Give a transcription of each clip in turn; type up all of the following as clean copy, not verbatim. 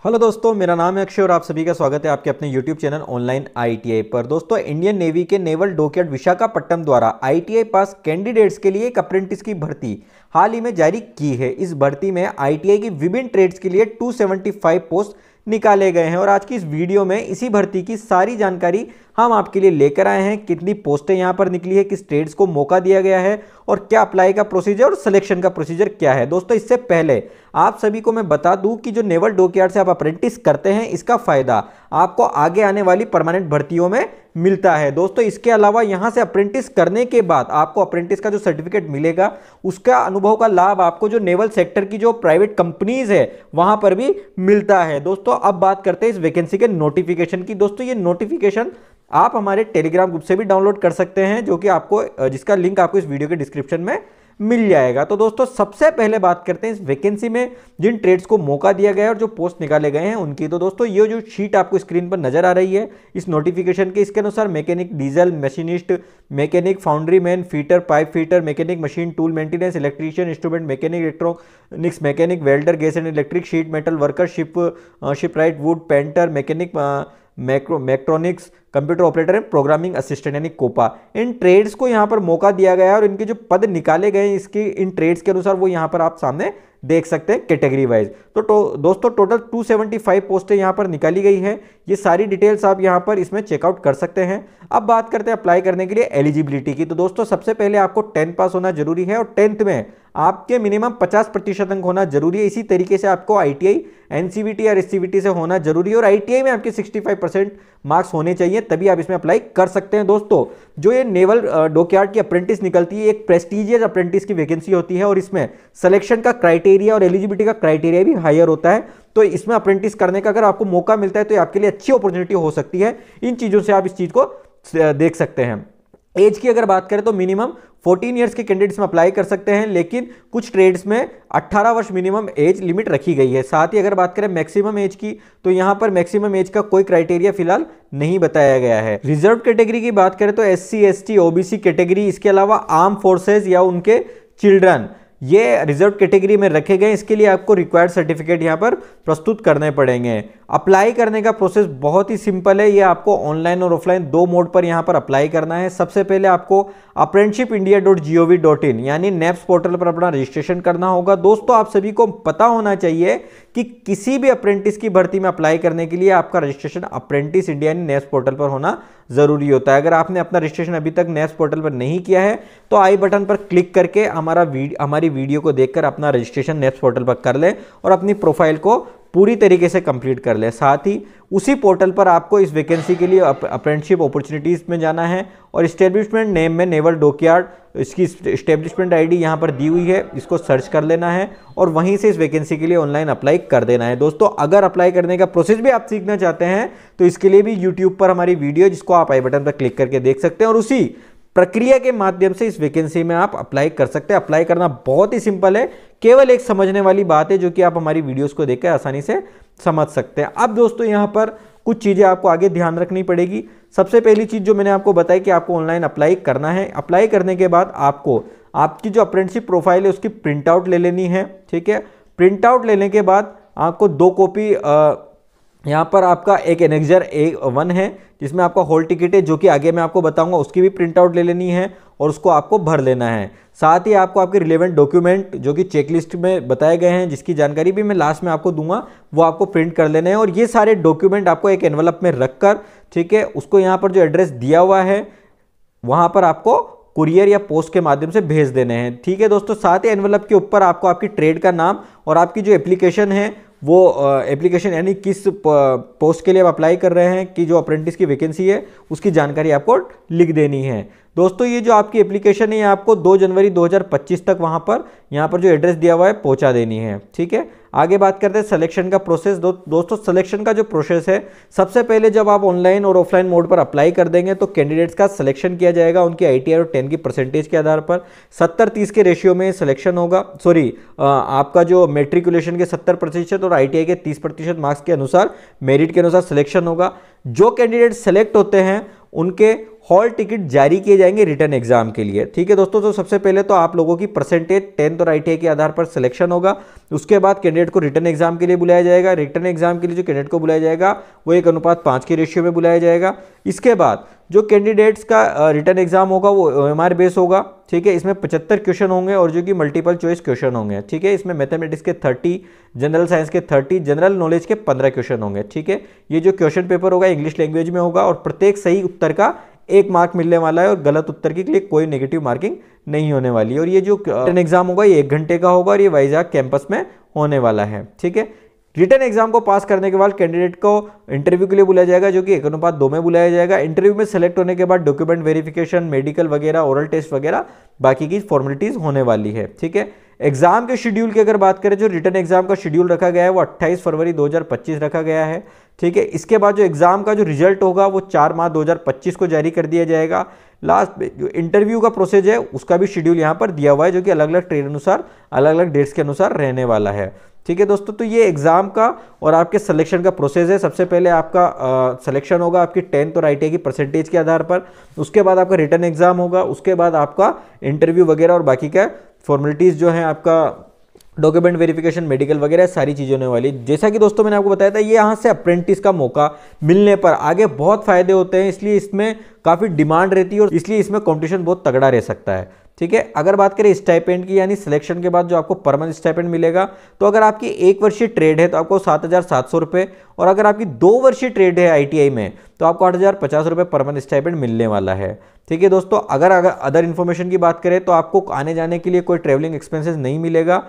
Hello दोस्तों, मेरा नाम है अक्षय और आप सभी का स्वागत है आपके अपने YouTube चैनल ऑनलाइन ITI पर। दोस्तों, इंडियन नेवी के नेवल डॉकयार्ड विशाखापट्टनम द्वारा ITI पास कैंडिडेट्स के लिए एक अप्रेंटिस की भर्ती हाल ही में जारी की है। इस भर्ती में ITI की विभिन्न ट्रेड्स के लिए 275 पोस्ट निकाले गए हैं और आज की इस वीडियो में इसी भर्ती की सारी जानकारी हम आपके लिए लेकर आए हैं। कितनी पोस्टें यहां पर निकली है, किस ट्रेड्स को मौका दिया गया है और क्या अप्लाई का प्रोसीजर और सिलेक्शन का प्रोसीजर क्या है। दोस्तों, इससे पहले आप सभी को मैं बता दूं कि जो नेवल डॉकयार्ड से आप अप्रेंटिस करते हैं, इसका फायदा आपको आगे आने वाली परमानेंट भर्तियों में मिलता है। दोस्तों, इसके अलावा यहां से अप्रेंटिस करने के बाद आपको अप्रेंटिस का जो सर्टिफिकेट मिलेगा, उसका अनुभव का लाभ आपको जो नेवल सेक्टर की जो प्राइवेट कंपनीज है वहां पर भी मिलता है। दोस्तों, अब बात करते हैं इस वैकेंसी के नोटिफिकेशन की। दोस्तों, ये नोटिफिकेशन आप हमारे टेलीग्राम ग्रुप से भी डाउनलोड कर सकते हैं, जो कि आपको जिसका लिंक आपको इस वीडियो के डिस्क्रिप्शन में मिल जाएगा। तो दोस्तों, सबसे पहले बात करते हैं इस वैकेंसी में जिन ट्रेड्स को मौका दिया गया है और जो पोस्ट निकाले गए हैं उनकी। तो दोस्तों, ये जो शीट आपको स्क्रीन पर नजर आ रही है इस नोटिफिकेशन के, इसके अनुसार mechanic, diesel machinist, mechanic, foundry man, fitter, pipe fitter, mechanic, machine tool maintenance, electrician, instrument mechanic, electronics mechanic, welder, gas and electric, sheet metal worker, shipwright, wood painter, mechanic, mechatronics, computer operator and programming assistant यानी COPA, इन trades को यहां पर मौका दिया गया है और इनके जो पद निकाले गए इसके इन ट्रेड्स के अनुसार वो यहां पर आप सामने देख सकते हैं कैटेगरी वाइज। तो दोस्तों, टोटल 275 पोस्टें यहां पर निकाली गई है। ये सारी डिटेल्स आप यहां पर इसमें चेकआउट कर सकते हैं। अब बात करते हैं अप्लाई करने के लिए एलिजिबिलिटी की। तो दोस्तों, सबसे पहले आपको 10 पास होना जरूरी है और 10th में आपके मिनिमम 50% अंक होना जरूरी है। इसी तरीके से आपको ITI, NCVT और SCVT से होना जरूरी है और ITI में आपके 65% मार्क्स होने चाहिए, तभी आप इसमें अप्लाई कर सकते हैं। दोस्तों, जो ये नेवल डॉकयार्ड की अप्रेंटिस निकलती है, एक प्रेस्टिजियस अप्रेंटिस की वैकेंसी होती है और इसमें सिलेक्शन का क्राइटेरिया और एलिजिबिलिटी का क्राइटेरिया भी हायर होता है। तो इसमें अप्रेंटिस करने का अगर आपको मौका मिलता है तो ये आपके लिए अच्छी अपॉर्चुनिटी हो सकती है। इन चीजों से आप इस चीज को देख सकते हैं। एज की अगर बात करें तो मिनिमम 14 ईयर्स के कैंडिडेट्स में अप्लाई कर सकते हैं, लेकिन कुछ ट्रेड्स में 18 वर्ष मिनिमम एज लिमिट रखी गई है। साथ ही अगर बात करें मैक्सिमम एज की, तो यहां पर मैक्सिमम एज का कोई क्राइटेरिया फिलहाल नहीं बताया गया है। रिजर्व कैटेगरी की बात करें तो SC, ST, OBC कैटेगरी, इसके अलावा आर्म फोर्सेज या उनके चिल्ड्रन, ये रिजर्व कैटेगरी में रखे गए। इसके लिए आपको रिक्वायर्ड सर्टिफिकेट यहां पर प्रस्तुत करने पड़ेंगे। अप्लाई करने का प्रोसेस बहुत ही सिंपल है। ये आपको ऑनलाइन और ऑफलाइन दो मोड पर यहां पर अप्लाई करना है। सबसे पहले आपको apprenticeshipindia.gov.in यानी NAPS पोर्टल पर अपना रजिस्ट्रेशन करना होगा। दोस्तों, आप सभी को पता होना चाहिए कि किसी भी अप्रेंटिस की भर्ती में अप्लाई करने के लिए आपका रजिस्ट्रेशन अप्रेंटिस इंडिया यानी NAPS पोर्टल पर होना जरूरी होता है। अगर आपने अपना रजिस्ट्रेशन अभी तक NAPS पोर्टल पर नहीं किया है तो आई बटन पर क्लिक करके हमारी वीडियो को देखकर अपना रजिस्ट्रेशन NAPS पोर्टल पर कर लें और अपनी प्रोफाइल को पूरी तरीके से कंप्लीट कर ले। साथ ही उसी पोर्टल पर आपको इस वैकेंसी के लिए अप्रेंटिसशिप अपॉर्चुनिटीज में जाना है और इस्टेब्लिशमेंट नेम में नेवल डॉकयार्ड, इसकी इस्टेब्लिशमेंट ID यहां पर दी हुई है, इसको सर्च कर लेना है और वहीं से इस वैकेंसी के लिए ऑनलाइन अप्लाई कर देना है। दोस्तों, अगर अप्लाई करने का प्रोसेस भी आप सीखना चाहते हैं तो इसके लिए भी यूट्यूब पर हमारी वीडियो है, जिसको आप आई बटन पर क्लिक करके देख सकते हैं और उसी प्रक्रिया के माध्यम से इस वैकेंसी में आप अप्लाई कर सकते हैं। अप्लाई करना बहुत ही सिंपल है, केवल एक समझने वाली बात है जो कि आप हमारी वीडियोस को देखकर आसानी से समझ सकते हैं। अब दोस्तों, यहां पर कुछ चीजें आपको आगे ध्यान रखनी पड़ेगी। सबसे पहली चीज जो मैंने आपको बताई कि आपको ऑनलाइन अप्लाई करना है। अप्लाई करने के बाद आपको आपकी जो अप्रेंटिसशिप प्रोफाइल है उसकी प्रिंट आउट ले लेनी है। ठीक है, प्रिंट आउट लेने के बाद आपको 2 कॉपी यहाँ पर आपका एक एनेक्जर A1 है जिसमें आपका हॉल टिकट है, जो कि आगे मैं आपको बताऊंगा, उसकी भी प्रिंट आउट ले लेनी है और उसको आपको भर लेना है। साथ ही आपको आपके रिलेवेंट डॉक्यूमेंट जो कि चेकलिस्ट में बताए गए हैं, जिसकी जानकारी भी मैं लास्ट में आपको दूंगा, वो आपको प्रिंट कर लेना है और ये सारे डॉक्यूमेंट आपको एक एनवलप में रखकर, ठीक है, उसको यहाँ पर जो एड्रेस दिया हुआ है वहां पर आपको कुरियर या पोस्ट के माध्यम से भेज देने हैं। ठीक है दोस्तों, साथ ही एनवलप के ऊपर आपको आपकी ट्रेड का नाम और आपकी जो एप्लीकेशन है वो एप्लीकेशन यानी किस पोस्ट के लिए आप अप्लाई कर रहे हैं, कि जो अप्रेंटिस की वैकेंसी है उसकी जानकारी आपको लिख देनी है। दोस्तों, ये जो आपकी एप्लीकेशन है ये आपको 2 जनवरी 2025 तक वहां पर यहाँ पर जो एड्रेस दिया हुआ है पहुंचा देनी है। ठीक है, आगे बात करते हैं सिलेक्शन का प्रोसेस। दोस्तों, सिलेक्शन का जो प्रोसेस है, सबसे पहले जब आप ऑनलाइन और ऑफलाइन मोड पर अप्लाई कर देंगे तो कैंडिडेट्स का सिलेक्शन किया जाएगा उनकी ITI और 10 की परसेंटेज के आधार पर। 70-30 के रेशियो में सिलेक्शन होगा। आपका जो मेट्रिकुलेशन के 70% और ITI के 30% मार्क्स के अनुसार, मेरिट के अनुसार सिलेक्शन होगा। जो कैंडिडेट सेलेक्ट होते हैं उनके हॉल टिकट जारी किए जाएंगे रिटर्न एग्जाम के लिए। ठीक है दोस्तों, तो सबसे पहले तो आप लोगों की परसेंटेज 10th और ITI के आधार पर सिलेक्शन होगा। उसके बाद कैंडिडेट को रिटर्न एग्जाम के लिए बुलाया जाएगा। रिटर्न एग्जाम के लिए जो कैंडिडेट को बुलाया जाएगा वो 1:5 के रेशियो में बुलाया जाएगा। इसके बाद जो कैंडिडेट्स का रिटर्न एग्जाम होगा वो OMR बेस होगा। ठीक है, इसमें 75 क्वेश्चन होंगे और जो कि मल्टीपल चॉइस क्वेश्चन होंगे। ठीक है, इसमें मैथमेटिक्स के 30, जनरल साइंस के 30, जनरल नॉलेज के 15 क्वेश्चन होंगे। ठीक है, ये जो क्वेश्चन पेपर होगा इंग्लिश लैंग्वेज में होगा और प्रत्येक सही उत्तर का 1 मार्क मिलने वाला है और गलत उत्तर के लिए कोई नेगेटिव मार्किंग नहीं होने वाली है। और ये जो रिटन एग्जाम होगा ये 1 घंटे का होगा और ये वाइजाग कैंपस में होने वाला है। ठीक है, रिटन एग्जाम को पास करने के बाद कैंडिडेट को इंटरव्यू के लिए बुलाया जाएगा, जो कि 1:2 में बुलाया जाएगा। इंटरव्यू में सेलेक्ट होने के बाद डॉक्यूमेंट वेरिफिकेशन, मेडिकल वगैरह, ओरल टेस्ट वगैरह बाकी की फॉर्मेलिटीज होने वाली है। ठीक है, एग्जाम के शेड्यूल की अगर बात करें, जो रिटन एग्जाम का शेड्यूल रखा गया है वो 28 फरवरी 2025 रखा गया है। ठीक है, इसके बाद जो एग्जाम का जो रिजल्ट होगा वो 4 मार्च 2025 को जारी कर दिया जाएगा। लास्ट में जो इंटरव्यू का प्रोसेस है उसका भी शेड्यूल यहाँ पर दिया हुआ है, जो कि अलग अलग ट्रेड अनुसार, अलग अलग डेट्स के अनुसार रहने वाला है। ठीक है दोस्तों, तो ये एग्जाम का और आपके सिलेक्शन का प्रोसेस है। सबसे पहले आपका सिलेक्शन होगा आपकी 10th और ITI की परसेंटेज के आधार पर। उसके बाद आपका रिटन एग्जाम होगा। उसके बाद आपका इंटरव्यू वगैरह और बाकी का फॉर्मेलिटीज जो है, आपका डॉक्यूमेंट वेरिफिकेशन, मेडिकल वगैरह सारी चीज़ें होने वाली। जैसा कि दोस्तों मैंने आपको बताया था, ये यहाँ से अप्रेंटिस का मौका मिलने पर आगे बहुत फायदे होते हैं, इसलिए इसमें काफ़ी डिमांड रहती है और इसलिए इसमें कंपटीशन बहुत तगड़ा रह सकता है। ठीक है, अगर बात करें स्टाइपेंड की, यानी सिलेक्शन के बाद जो आपको पर मंथ स्टाइपेंड मिलेगा, तो अगर आपकी 1 वर्षीय ट्रेड है तो आपको 7,700 रुपये, और अगर आपकी 2 वर्षीय ट्रेड है ITI में तो आपको 8,050 रुपये पर मंथ स्टाइपेंड मिलने वाला है। ठीक है दोस्तों, अगर अदर इन्फॉर्मेशन की बात करें तो आपको आने जाने के लिए कोई ट्रेवलिंग एक्सपेंसेस नहीं मिलेगा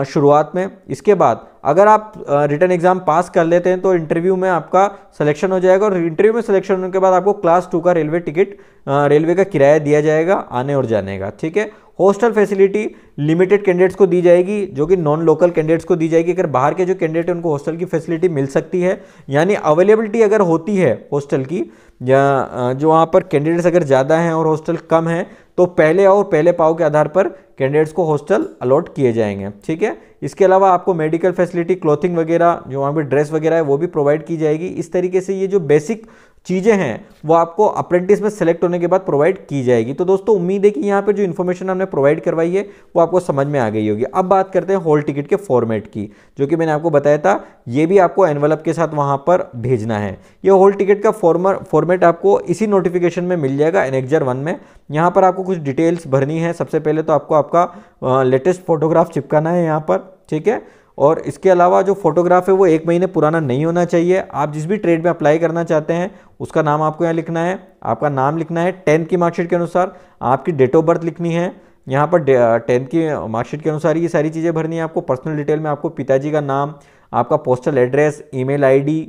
शुरुआत में। इसके बाद अगर आप रिटन एग्जाम पास कर लेते हैं तो इंटरव्यू में आपका सिलेक्शन हो जाएगा और इंटरव्यू में सिलेक्शन होने के बाद आपको क्लास 2 का रेलवे टिकट, रेलवे का किराया दिया जाएगा आने और जाने का। ठीक है, हॉस्टल फैसिलिटी लिमिटेड कैंडिडेट्स को दी जाएगी, जो कि नॉन लोकल कैंडिडेट्स को दी जाएगी। अगर बाहर के जो कैंडिडेट हैं उनको हॉस्टल की फैसिलिटी मिल सकती है, यानी अवेलेबिलिटी अगर होती है हॉस्टल की, या जो वहाँ पर कैंडिडेट्स अगर ज़्यादा हैं और हॉस्टल कम है तो पहले आओ पहले पाओ के आधार पर कैंडिडेट्स को हॉस्टल अलॉट किए जाएंगे। ठीक है, इसके अलावा आपको मेडिकल फैसिलिटी, क्लॉथिंग वगैरह, जो वहाँ पे ड्रेस वगैरह है वो भी प्रोवाइड की जाएगी। इस तरीके से ये जो बेसिक चीज़ें हैं वो आपको अप्रेंटिस में सेलेक्ट होने के बाद प्रोवाइड की जाएगी। तो दोस्तों उम्मीद है कि यहाँ पे जो इन्फॉर्मेशन हमने प्रोवाइड करवाई है वो आपको समझ में आ गई होगी। अब बात करते हैं हॉल टिकट के फॉर्मेट की, जो कि मैंने आपको बताया था, ये भी आपको एनवलप के साथ वहाँ पर भेजना है। ये हॉल टिकट का फॉर्मेट आपको इसी नोटिफिकेशन में मिल जाएगा एनेक्जर 1 में। यहाँ पर आपको कुछ डिटेल्स भरनी है। सबसे पहले तो आपको आपका लेटेस्ट फोटोग्राफ चिपकाना है यहाँ पर। ठीक है, और इसके अलावा जो फोटोग्राफ है वो 1 महीने पुराना नहीं होना चाहिए। आप जिस भी ट्रेड में अप्लाई करना चाहते हैं उसका नाम आपको यहाँ लिखना है, आपका नाम लिखना है 10th की मार्कशीट के अनुसार, आपकी डेट ऑफ बर्थ लिखनी है यहाँ पर 10th की मार्कशीट के अनुसार। ये सारी चीज़ें भरनी है आपको। पर्सनल डिटेल में आपको पिताजी का नाम, आपका postal address, email ID,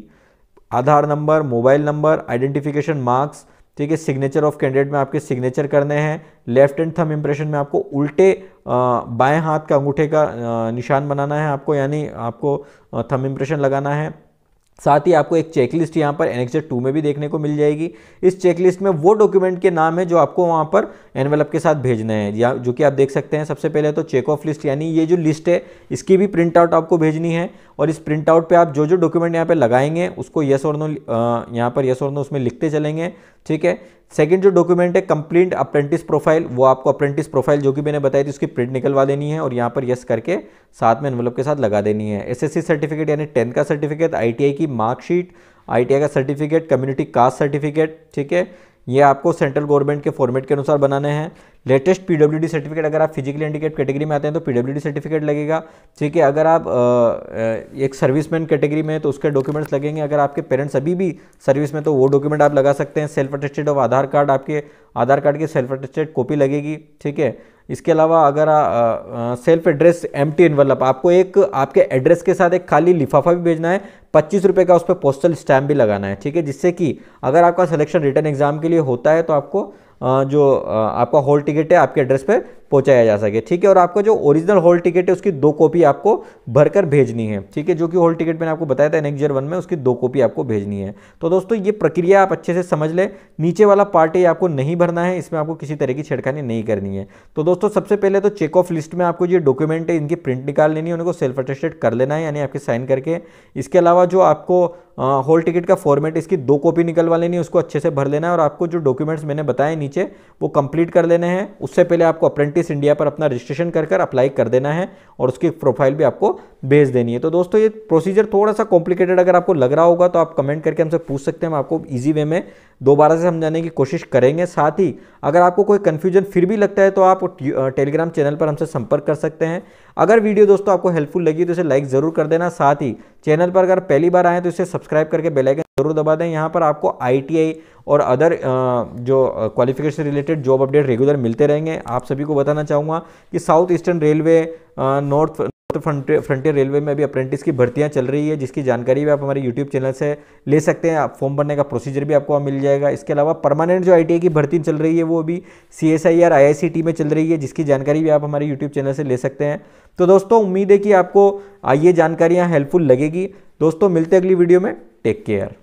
Aadhaar number, mobile number, identification marks. ठीक है, सिग्नेचर ऑफ कैंडिडेट में आपके सिग्नेचर करने हैं। लेफ्ट हैंड थंब इंप्रेशन में आपको उल्टे बाएं हाथ का अंगूठे का निशान बनाना है आपको, यानी आपको थंब इंप्रेशन लगाना है। साथ ही आपको एक चेकलिस्ट यहाँ पर एनेक्सर 2 में भी देखने को मिल जाएगी। इस चेकलिस्ट में वो डॉक्यूमेंट के नाम है जो आपको वहाँ पर एनवेलप के साथ भेजने हैं, या जो कि आप देख सकते हैं। सबसे पहले तो चेक ऑफ लिस्ट, यानी ये जो लिस्ट है इसकी भी प्रिंट आउट आपको भेजनी है, और इस प्रिंट आउट पे आप जो जो डॉक्यूमेंट यहाँ पे लगाएंगे उसको यस और नो, यहाँ पर यस और नो उसमें लिखते चलेंगे। ठीक है, सेकंड जो डॉक्यूमेंट है कंप्लीट अप्रेंटिस प्रोफाइल, वो आपको अप्रेंटिस प्रोफाइल जो कि मैंने बताई थी उसकी प्रिंट निकलवा देनी है और यहाँ पर यस करके साथ में एनवेलप के साथ लगा देनी है। SSC सर्टिफिकेट यानी 10th का सर्टिफिकेट, ITI की मार्कशीट, ITI का सर्टिफिकेट, कम्युनिटी कास्ट सर्टिफिकेट। ठीक है, ये आपको सेंट्रल गवर्नमेंट के फॉर्मेट के अनुसार बनाने हैं। लेटेस्ट PWD सर्टिफिकेट, अगर आप फिजिकली हैंडीकैप कैटेगरी में आते हैं तो PWD सर्टिफिकेट लगेगा। ठीक है, अगर आप एक सर्विसमैन कैटेगरी में है तो उसके डॉक्यूमेंट्स लगेंगे। अगर आपके पेरेंट्स अभी भी सर्विस में तो वो डॉक्यूमेंट आप लगा सकते हैं। Self attested of Aadhaar card, आपके आधार कार्ड की सेल्फ अटेस्टेड कॉपी लगेगी। ठीक है, इसके अलावा अगर सेल्फ एड्रेस एम्प्टी एनवलप, आपको एक आपके एड्रेस के साथ एक खाली लिफाफा भी भेजना है, 25 रुपये का उस पर पोस्टल स्टैम्प भी लगाना है। ठीक है, जिससे कि अगर आपका सिलेक्शन रिटर्न एग्जाम के लिए होता है तो आपको जो आपका हॉल टिकट है आपके एड्रेस पर पहुंचाया जा सके। ठीक है, और आपका जो ओरिजिनल हॉल टिकट है उसकी 2 कॉपी आपको भरकर भेजनी है। ठीक है, जो कि हॉल टिकट मैंने आपको बताया था एनेक्जर 1 में, उसकी 2 कॉपी आपको भेजनी है। तो दोस्तों ये प्रक्रिया आप अच्छे से समझ लें। नीचे वाला पार्ट है आपको नहीं भरना है, इसमें आपको किसी तरह की छेड़खानी नहीं करनी है। तो दोस्तों सबसे पहले तो चेक ऑफ लिस्ट में आपको ये डॉक्यूमेंट है इनकी प्रिंट निकाल लेनी है, उनको सेल्फ अटेस्टेड कर लेना है, यानी आपके साइन करके। इसके अलावा जो आपको हॉल टिकट का फॉर्मेट, इसकी 2 कॉपी निकलवा लेनी है, उसको अच्छे से भर लेना है। और आपको जो डॉक्यूमेंट्स मैंने बताए नीचे वो कंप्लीट कर लेने हैं। उससे पहले आपको अप्रेंटिस इंडिया पर अपना रजिस्ट्रेशन कर अप्लाई कर देना है और उसकी प्रोफाइल भी आपको भेज देनी है। तो दोस्तों ये प्रोसीजर थोड़ा सा कॉम्प्लिकेटेड अगर आपको लग रहा होगा तो आप कमेंट करके हमसे पूछ सकते हैं, हम आपको ईजी वे में दोबारा से समझाने की कोशिश करेंगे। साथ ही अगर आपको कोई कन्फ्यूजन फिर भी लगता है तो आप टेलीग्राम चैनल पर हमसे संपर्क कर सकते हैं। अगर वीडियो दोस्तों आपको हेल्पफुल लगी तो इसे लाइक ज़रूर कर देना। साथ ही चैनल पर अगर पहली बार आए तो इसे सब्सक्राइब करके बेल आइकन जरूर दबा दें। यहाँ पर आपको ITI और अदर जो qualification related job update regular मिलते रहेंगे। आप सभी को बताना चाहूँगा कि south eastern railway, north frontier railway में अभी अप्रेंटिस की भर्तियां चल रही है, जिसकी जानकारी भी आप हमारे यूट्यूब चैनल से ले सकते हैं। आप फॉर्म भरने का प्रोसीजर भी आपको मिल जाएगा। इसके अलावा परमानेंट जो ITI की भर्ती चल रही है वो अभी CSI और IICT में चल रही है, जिसकी जानकारी भी आप हमारे यूट्यूब चैनल से ले सकते हैं। तो दोस्तों उम्मीद है कि आपको ये जानकारियाँ हेल्पफुल लगेगी। दोस्तों मिलते हैं अगली वीडियो में। Take care.